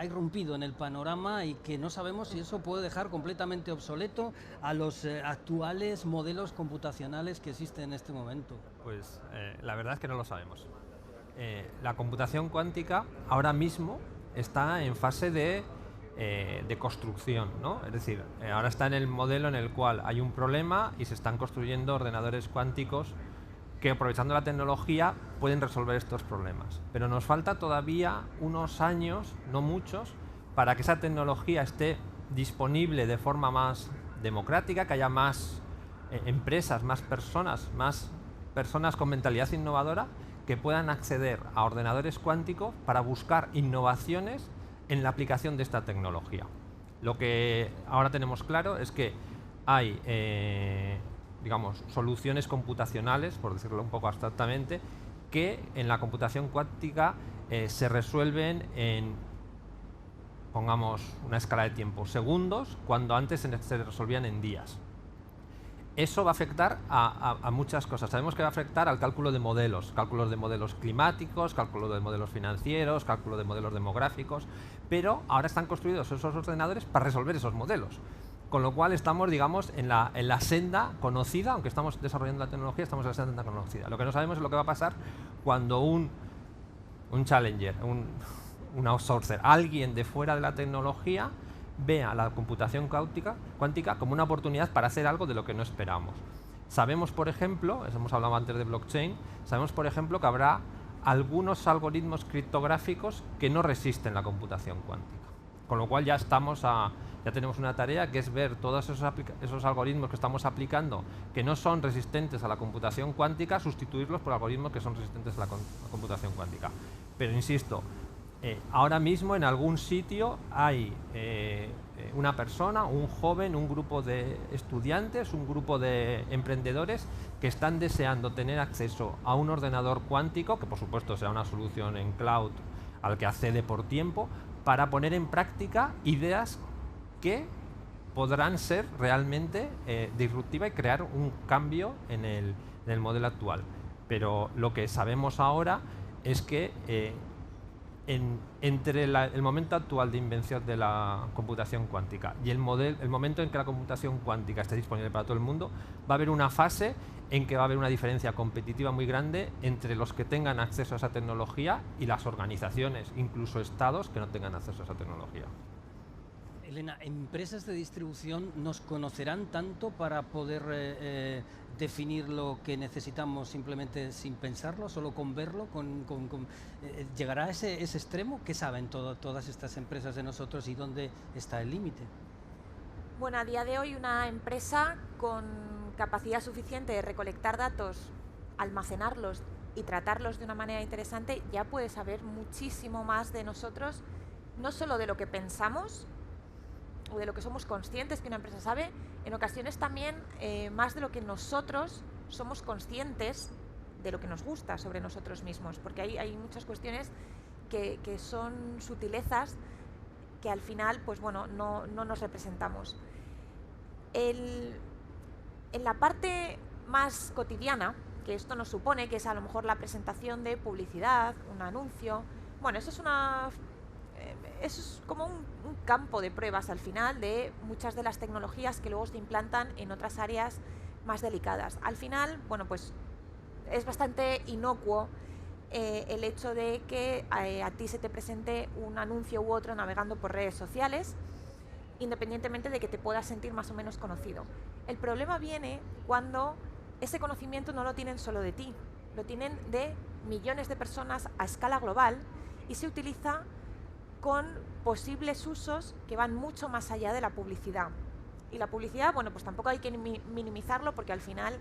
irrumpido en el panorama y que no sabemos si eso puede dejar completamente obsoleto a los actuales modelos computacionales que existen en este momento. Pues la verdad es que no lo sabemos. La computación cuántica ahora mismo está en fase de construcción, ¿no? Es decir, ahora está en el modelo en el cual hay un problema y se están construyendo ordenadores cuánticos que, aprovechando la tecnología, pueden resolver estos problemas. Pero nos falta todavía unos años, no muchos, para que esa tecnología esté disponible de forma más democrática, que haya más empresas, más personas con mentalidad innovadora que puedan acceder a ordenadores cuánticos para buscar innovaciones en la aplicación de esta tecnología. Lo que ahora tenemos claro es que hay digamos, soluciones computacionales, por decirlo un poco abstractamente, que en la computación cuántica se resuelven en, pongamos una escala de tiempo, segundos, cuando antes se resolvían en días. Eso va a afectar a muchas cosas. Sabemos que va a afectar al cálculo de modelos climáticos, cálculo de modelos financieros, cálculo de modelos demográficos, pero ahora están construidos esos ordenadores para resolver esos modelos. Con lo cual estamos, digamos, en la senda conocida, aunque estamos desarrollando la tecnología, estamos en la senda conocida. Lo que no sabemos es lo que va a pasar cuando un challenger, un outsourcer, alguien de fuera de la tecnología, vea la computación cuántica como una oportunidad para hacer algo de lo que no esperamos. Sabemos, por ejemplo, hemos hablado antes de blockchain, sabemos, por ejemplo, que habrá algunos algoritmos criptográficos que no resisten la computación cuántica. Con lo cual ya tenemos una tarea, que es ver todos esos algoritmos que estamos aplicando que no son resistentes a la computación cuántica, sustituirlos por algoritmos que son resistentes a la computación cuántica. Pero insisto, ahora mismo en algún sitio hay una persona, un joven, un grupo de estudiantes, un grupo de emprendedores que están deseando tener acceso a un ordenador cuántico, que por supuesto será una solución en cloud al que accede por tiempo, para poner en práctica ideas que podrán ser realmente disruptivas y crear un cambio en el modelo actual. Pero lo que sabemos ahora es que entre el momento actual de invención de la computación cuántica y el momento en que la computación cuántica esté disponible para todo el mundo, va a haber una fase en que va a haber una diferencia competitiva muy grande entre los que tengan acceso a esa tecnología y las organizaciones, incluso estados, que no tengan acceso a esa tecnología. Elena, ¿empresas de distribución nos conocerán tanto para poder definir lo que necesitamos simplemente sin pensarlo, solo con verlo? ¿Llegará a ese extremo? ¿Qué saben todas estas empresas de nosotros y dónde está el límite? Bueno, a día de hoy una empresa con capacidad suficiente de recolectar datos, almacenarlos y tratarlos de una manera interesante ya puede saber muchísimo más de nosotros, no solo de lo que pensamos o de lo que somos conscientes que una empresa sabe, en ocasiones también más de lo que nosotros somos conscientes de lo que nos gusta sobre nosotros mismos, porque hay muchas cuestiones que son sutilezas que al final, pues bueno, no nos representamos. En la parte más cotidiana, que esto nos supone, que es a lo mejor la presentación de publicidad, un anuncio, bueno, eso es como un campo de pruebas al final de muchas de las tecnologías que luego se implantan en otras áreas más delicadas. Al final, bueno, pues es bastante inocuo el hecho de que a ti se te presente un anuncio u otro navegando por redes sociales, independientemente de que te puedas sentir más o menos conocido. El problema viene cuando ese conocimiento no lo tienen solo de ti, lo tienen de millones de personas a escala global y se utiliza con posibles usos que van mucho más allá de la publicidad. Y la publicidad, bueno, pues tampoco hay que minimizarlo porque al final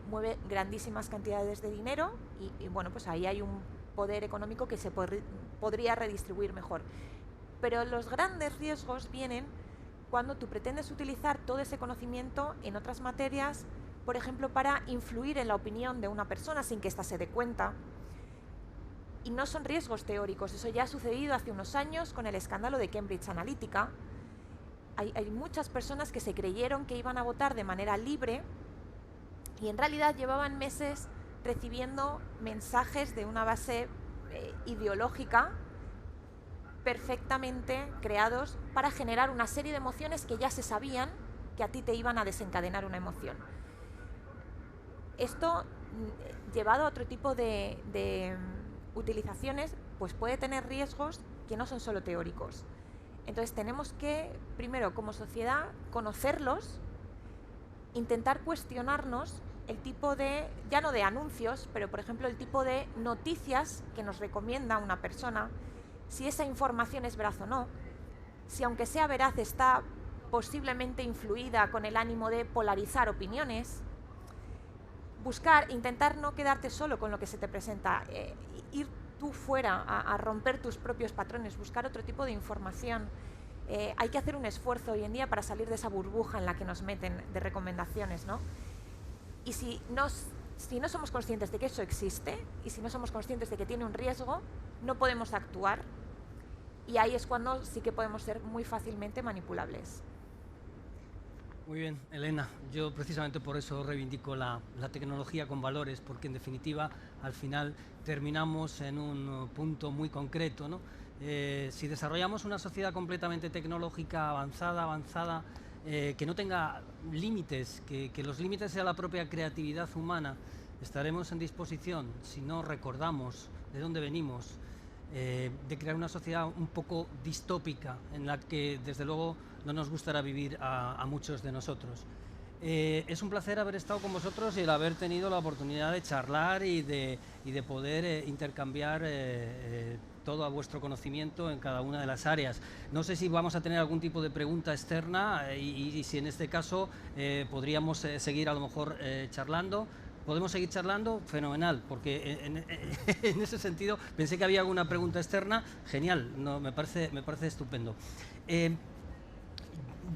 mueve grandísimas cantidades de dinero y bueno, pues ahí hay un poder económico que se podría redistribuir mejor. Pero los grandes riesgos vienen cuando tú pretendes utilizar todo ese conocimiento en otras materias, por ejemplo, para influir en la opinión de una persona sin que ésta se dé cuenta. Y no son riesgos teóricos, eso ya ha sucedido hace unos años con el escándalo de Cambridge Analytica. Hay muchas personas que se creyeron que iban a votar de manera libre y en realidad llevaban meses recibiendo mensajes de una base ideológica perfectamente creados para generar una serie de emociones que ya se sabían que a ti te iban a desencadenar una emoción. Esto, llevado a otro tipo de utilizaciones, pues puede tener riesgos que no son solo teóricos. Entonces tenemos que, primero, como sociedad, conocerlos, intentar cuestionarnos el tipo de, ya no de anuncios, pero por ejemplo el tipo de noticias que nos recomienda una persona, si esa información es veraz o no, si aunque sea veraz está posiblemente influida con el ánimo de polarizar opiniones, buscar, intentar no quedarte solo con lo que se te presenta, ir tú fuera a romper tus propios patrones, buscar otro tipo de información. Hay que hacer un esfuerzo hoy en día para salir de esa burbuja en la que nos meten de recomendaciones, ¿no? Y si no somos conscientes de que eso existe y si no somos conscientes de que tiene un riesgo, no podemos actuar y ahí es cuando sí que podemos ser muy fácilmente manipulables. Muy bien, Elena. Yo precisamente por eso reivindico la tecnología con valores, porque en definitiva al final terminamos en un punto muy concreto, ¿no? Si desarrollamos una sociedad completamente tecnológica, avanzada, que no tenga límites, que los límites sean la propia creatividad humana, estaremos en disposición, si no recordamos de dónde venimos, de crear una sociedad un poco distópica en la que desde luego no nos gustará vivir a muchos de nosotros. Es un placer haber estado con vosotros y el haber tenido la oportunidad de charlar y de poder intercambiar todo a vuestro conocimiento en cada una de las áreas. No sé si vamos a tener algún tipo de pregunta externa y si en este caso podríamos seguir a lo mejor charlando. ¿Podemos seguir charlando? Fenomenal, porque en ese sentido pensé que había alguna pregunta externa. Genial, no, me parece estupendo.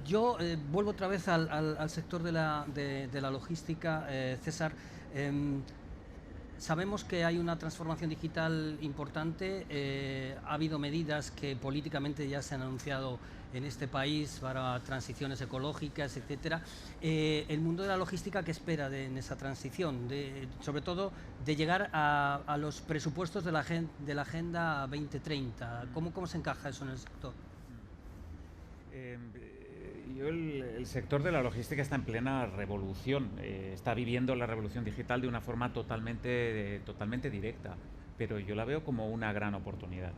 Yo vuelvo otra vez al sector de la logística, César. Sabemos que hay una transformación digital importante, ha habido medidas que políticamente ya se han anunciado en este país para transiciones ecológicas, etcétera. El mundo de la logística, ¿qué espera en esa transición? Sobre todo de llegar a los presupuestos de la Agenda 2030. ¿Cómo se encaja eso en el sector? El sector de la logística está en plena revolución, está viviendo la revolución digital de una forma totalmente directa, pero yo la veo como una gran oportunidad.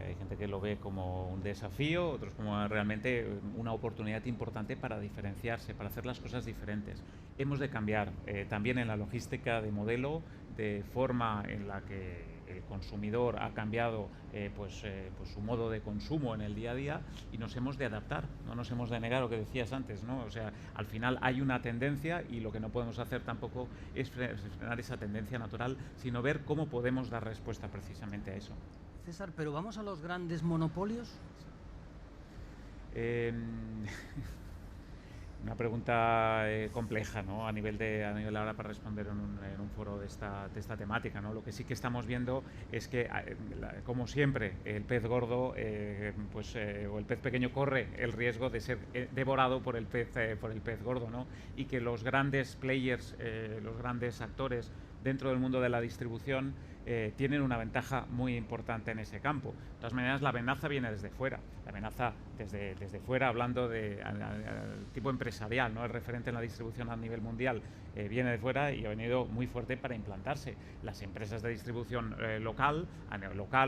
Hay gente que lo ve como un desafío, otros como realmente una oportunidad importante para diferenciarse, para hacer las cosas diferentes. Hemos de cambiar también en la logística de modelo, de forma en la que el consumidor ha cambiado pues su modo de consumo en el día a día y nos hemos de adaptar, no nos hemos de negar lo que decías antes, ¿no? O sea, al final hay una tendencia y lo que no podemos hacer tampoco es frenar esa tendencia natural, sino ver cómo podemos dar respuesta precisamente a eso. César, ¿pero vamos a los grandes monopolios? Una pregunta compleja, ¿no? A nivel ahora para responder en un foro de esta temática, ¿no? Lo que sí que estamos viendo es que, como siempre, el pez gordo, o el pez pequeño corre el riesgo de ser devorado por el pez gordo, ¿no? Y que los grandes players, los grandes actores dentro del mundo de la distribución tienen una ventaja muy importante en ese campo. De todas maneras, la amenaza viene desde fuera. La amenaza desde fuera, hablando al tipo empresarial, ¿no? El referente en la distribución a nivel mundial viene de fuera y ha venido muy fuerte para implantarse. Las empresas de distribución local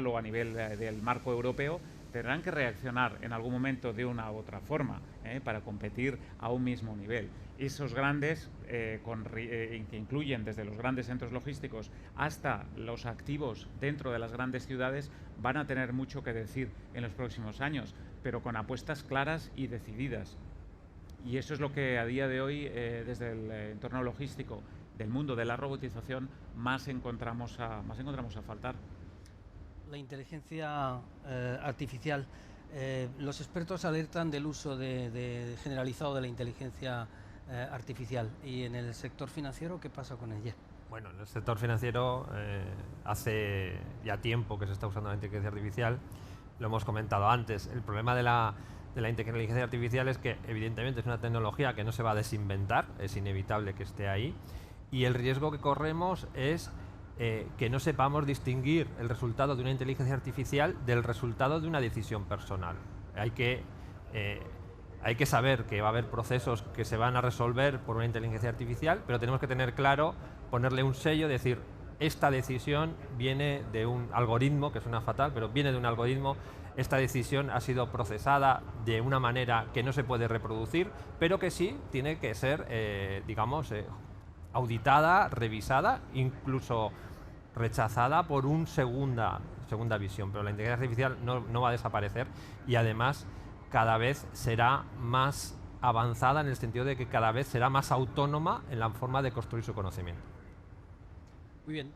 o a nivel del marco europeo tendrán que reaccionar en algún momento de una u otra forma para competir a un mismo nivel. Esos grandes, que incluyen desde los grandes centros logísticos hasta los activos dentro de las grandes ciudades, van a tener mucho que decir en los próximos años, pero con apuestas claras y decididas. Y eso es lo que a día de hoy, desde el entorno logístico del mundo de la robotización, más encontramos a faltar. La inteligencia artificial. Los expertos alertan del uso generalizado de la inteligencia artificial. ¿Y en el sector financiero qué pasa con ella? Bueno, en el sector financiero hace ya tiempo que se está usando la inteligencia artificial. Lo hemos comentado antes. El problema de la inteligencia artificial es que evidentemente es una tecnología que no se va a desinventar, es inevitable que esté ahí. Y el riesgo que corremos es que no sepamos distinguir el resultado de una inteligencia artificial del resultado de una decisión personal. Hay que saber que va a haber procesos que se van a resolver por una inteligencia artificial, pero tenemos que tener claro, ponerle un sello, decir, esta decisión viene de un algoritmo, que suena fatal, pero viene de un algoritmo, esta decisión ha sido procesada de una manera que no se puede reproducir, pero que sí tiene que ser, auditada, revisada, incluso rechazada por una segunda visión. Pero la inteligencia artificial no va a desaparecer y además cada vez será más avanzada en el sentido de que cada vez será más autónoma en la forma de construir su conocimiento. Muy bien.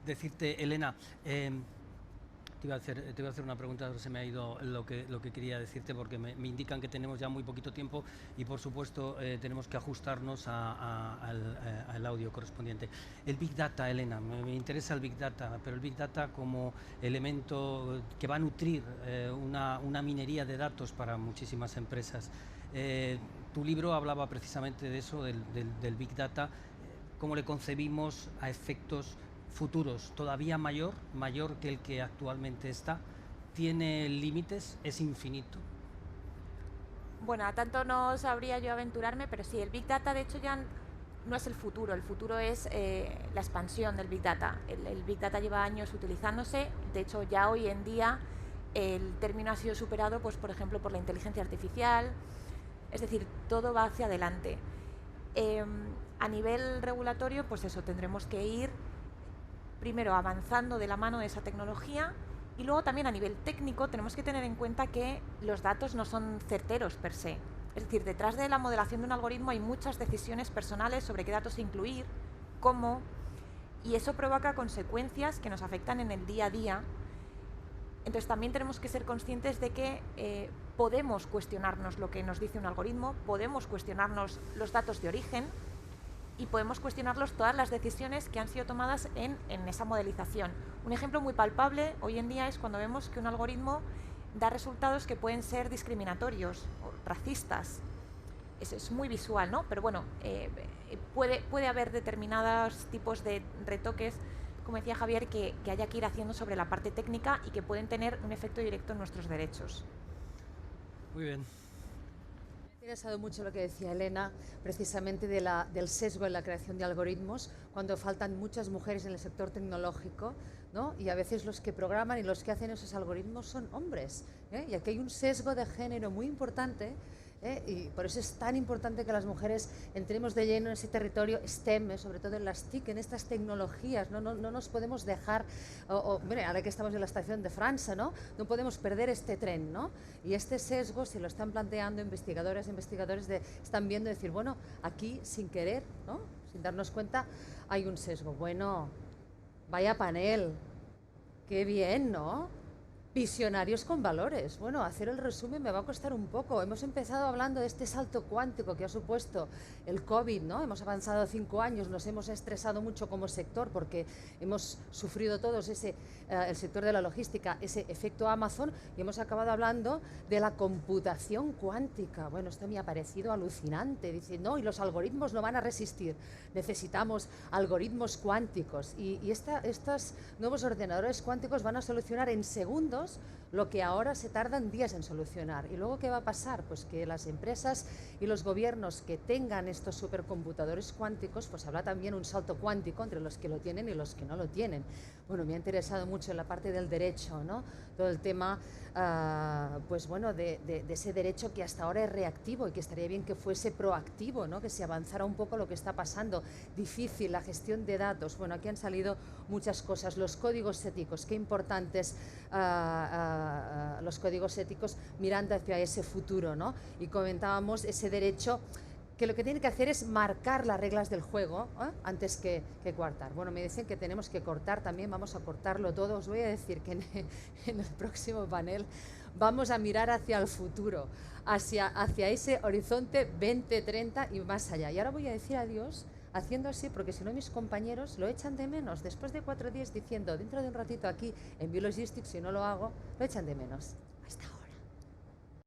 Decirte, Elena, te iba a hacer una pregunta, pero se me ha ido lo que quería decirte, porque me indican que tenemos ya muy poquito tiempo y por supuesto tenemos que ajustarnos al audio correspondiente. El Big Data, Elena, me interesa el Big Data, pero el Big Data como elemento que va a nutrir una minería de datos para muchísimas empresas. Tu libro hablaba precisamente de eso, del Big Data, cómo le concebimos a efectos futuros, todavía mayor que el que actualmente está. ¿Tiene límites? ¿Es infinito? Bueno, a tanto no sabría yo aventurarme, pero sí, el Big Data de hecho ya no es el futuro es la expansión del Big Data. El Big Data lleva años utilizándose, de hecho ya hoy en día el término ha sido superado, pues por ejemplo, por la inteligencia artificial, es decir, todo va hacia adelante. A nivel regulatorio, pues eso, tendremos que ir primero avanzando de la mano de esa tecnología y luego también a nivel técnico tenemos que tener en cuenta que los datos no son certeros per se. Es decir, detrás de la modelación de un algoritmo hay muchas decisiones personales sobre qué datos incluir, cómo, y eso provoca consecuencias que nos afectan en el día a día. Entonces también tenemos que ser conscientes de que podemos cuestionarnos lo que nos dice un algoritmo, podemos cuestionarnos los datos de origen, y podemos cuestionarlos todas las decisiones que han sido tomadas en esa modelización. Un ejemplo muy palpable hoy en día es cuando vemos que un algoritmo da resultados que pueden ser discriminatorios o racistas. Eso es muy visual, ¿no? Pero bueno, puede haber determinados tipos de retoques, como decía Javier, que haya que ir haciendo sobre la parte técnica y que pueden tener un efecto directo en nuestros derechos. Muy bien. Me ha interesado mucho lo que decía Elena, precisamente del sesgo en la creación de algoritmos, cuando faltan muchas mujeres en el sector tecnológico, ¿no? Y a veces los que programan y los que hacen esos algoritmos son hombres, y aquí hay un sesgo de género muy importante, y por eso es tan importante que las mujeres entremos de lleno en ese territorio STEM, sobre todo en las TIC, en estas tecnologías. No nos podemos dejar, mire, ahora que estamos en la estación de Francia, no podemos perder este tren, ¿no? Y este sesgo se lo están planteando investigadores están viendo decir, bueno, aquí sin querer, ¿no? Sin darnos cuenta, hay un sesgo. Bueno, vaya panel, qué bien, ¿no? Visionarios con valores. Bueno, hacer el resumen me va a costar un poco. Hemos empezado hablando de este salto cuántico que ha supuesto el COVID, ¿no? Hemos avanzado 5 años, nos hemos estresado mucho como sector porque hemos sufrido todos el sector de la logística, ese efecto Amazon, y hemos acabado hablando de la computación cuántica. Bueno, esto me ha parecido alucinante. Dice, no, y los algoritmos no van a resistir. Necesitamos algoritmos cuánticos. Y estos nuevos ordenadores cuánticos van a solucionar en segundos lo que ahora se tardan días en solucionar. ¿Y luego qué va a pasar? Pues que las empresas y los gobiernos que tengan estos supercomputadores cuánticos, pues habrá también un salto cuántico entre los que lo tienen y los que no lo tienen. Bueno, me ha interesado mucho en la parte del derecho, ¿no? Todo el tema, pues bueno, de ese derecho que hasta ahora es reactivo y que estaría bien que fuese proactivo, ¿no? Que se avanzara un poco lo que está pasando. Difícil, la gestión de datos. Bueno, aquí han salido muchas cosas. Los códigos éticos, qué importantes los códigos éticos mirando hacia ese futuro, ¿no? Y comentábamos ese derecho que lo que tiene que hacer es marcar las reglas del juego, antes que coartar. Bueno, me dicen que tenemos que cortar también, vamos a cortarlo todo. Os voy a decir que en el próximo panel vamos a mirar hacia el futuro, hacia ese horizonte 2030 y más allá. Y ahora voy a decir adiós haciendo así, porque si no mis compañeros lo echan de menos. Después de 4 días diciendo, dentro de un ratito aquí en Biologistics, si no lo hago, lo echan de menos.